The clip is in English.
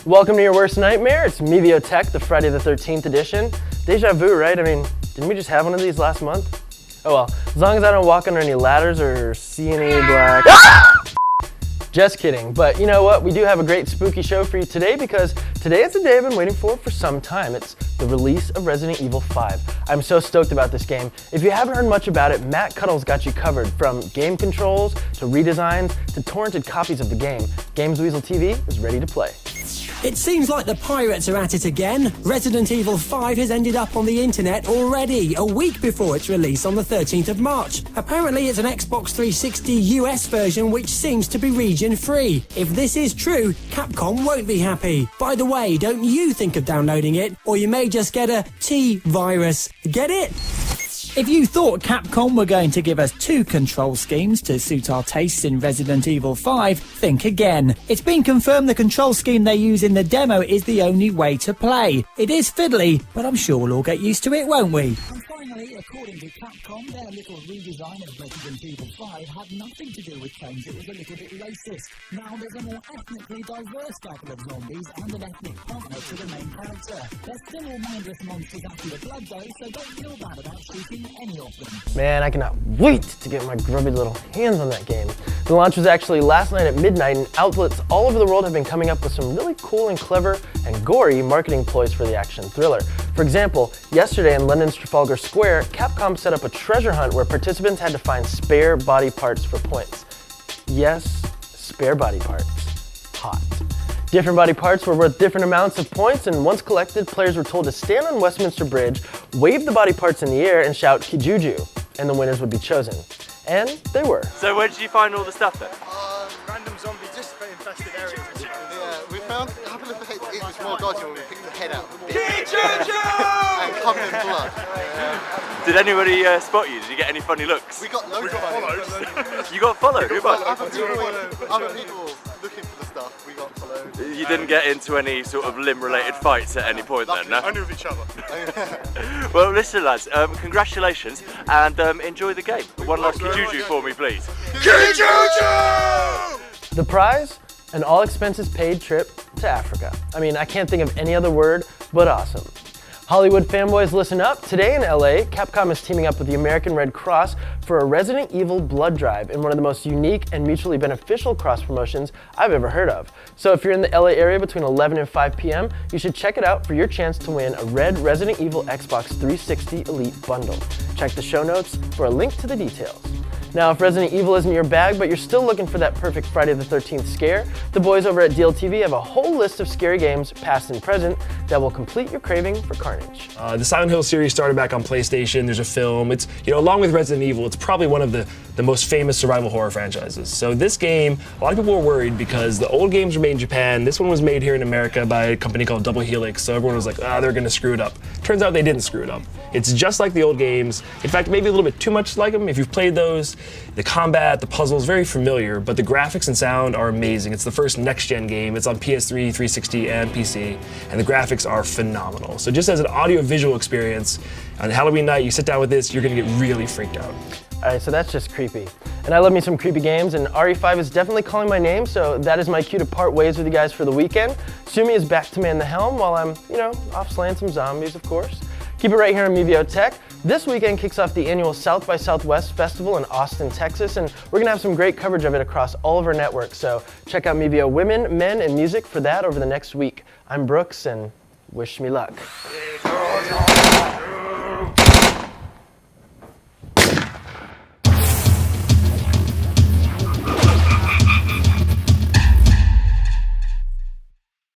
Welcome to your worst nightmare. It's Mevio Tech, the Friday the 13th edition. Deja vu, right? I mean, didn't we just have one of these last month? Oh well, as long as I don't walk under any ladders or see any black... Just kidding, but you know what? We do have a great spooky show for you today because today is the day I've been waiting for some time. It's the release of Resident Evil 5. I'm so stoked about this game. If you haven't heard much about it, Matt Cuddle's got you covered, from game controls to redesigns to torrented copies of the game. Games Weasel TV is ready to play. It seems like the pirates are at it again. Resident Evil 5 has ended up on the internet already, a week before its release on the 13th of March. Apparently it's an Xbox 360 US version which seems to be region-free. If this is true, Capcom won't be happy. By the way, don't you think of downloading it, or you may just get a T-virus. Get it? If you thought Capcom were going to give us two control schemes to suit our tastes in Resident Evil 5, think again. It's been confirmed the control scheme they use in the demo is the only way to play. It is fiddly, but I'm sure we'll all get used to it, won't we? And finally, according to Capcom, their little redesign of Resident Evil 5 had nothing to do with claims it was a little bit racist. Now there's a more ethnically diverse couple of zombies and an ethnic partner to the main character. They're still all mindless monsters after the blood though, so don't feel bad about shooting any of them. Man, I cannot wait to get my grubby little hands on that game. The launch was actually last night at midnight, and outlets all over the world have been coming up with some really cool and clever and gory marketing ploys for the action thriller. For example, yesterday in London's Trafalgar Square, Capcom set up a treasure hunt where participants had to find spare body parts for points. Yes, spare body parts. Hot. Different body parts were worth different amounts of points, and once collected, players were told to stand on Westminster Bridge, wave the body parts in the air, and shout Kijuju, and the winners would be chosen. And they were. So where did you find all the stuff then? Random zombie just infested areas. Yeah, we found a couple of heads. It was more dodgy when we picked the head out. And covered in blood. Did anybody spot you? Did you get any funny looks? We got loads of followed. You got followed? Who about? Other people looking for the stuff, we got followed. You didn't get into any sort of limb-related fights at any point then, no? Only with each other. Well, listen lads, congratulations and enjoy the game. One last Kijuju for me, please. Kijuju! The prize? An all-expenses-paid trip to Africa. I mean, I can't think of any other word but awesome. Hollywood fanboys, listen up. Today in LA, Capcom is teaming up with the American Red Cross for a Resident Evil blood drive in one of the most unique and mutually beneficial cross promotions I've ever heard of. So if you're in the LA area between 11 and 5 p.m., you should check it out for your chance to win a red Resident Evil Xbox 360 Elite bundle. Check the show notes for a link to the details. Now, if Resident Evil isn't your bag, but you're still looking for that perfect Friday the 13th scare, the boys over at DLTV have a whole list of scary games, past and present, that will complete your craving for carnage. The Silent Hill series started back on PlayStation. There's a film. It's, along with Resident Evil, it's probably one of the most famous survival horror franchises. So this game, a lot of people were worried because the old games were made in Japan. This one was made here in America by a company called Double Helix. So everyone was like, they're gonna screw it up. Turns out they didn't screw it up. It's just like the old games. In fact, maybe a little bit too much like them. If you've played those, the combat, the puzzles, very familiar, but the graphics and sound are amazing. It's the first next-gen game. It's on PS3, 360, and PC, and the graphics are phenomenal. So just as an audio-visual experience, on Halloween night, you sit down with this, you're gonna get really freaked out. All right, so that's just creepy. And I love me some creepy games, and RE5 is definitely calling my name, so that is my cue to part ways with you guys for the weekend. Sumi is back to man the helm while I'm, off slaying some zombies, of course. Keep it right here on Mevio Tech. This weekend kicks off the annual South by Southwest Festival in Austin, Texas, and we're gonna have some great coverage of it across all of our networks. So check out Mevio Women, Men, and Music for that over the next week. I'm Brooks, and wish me luck.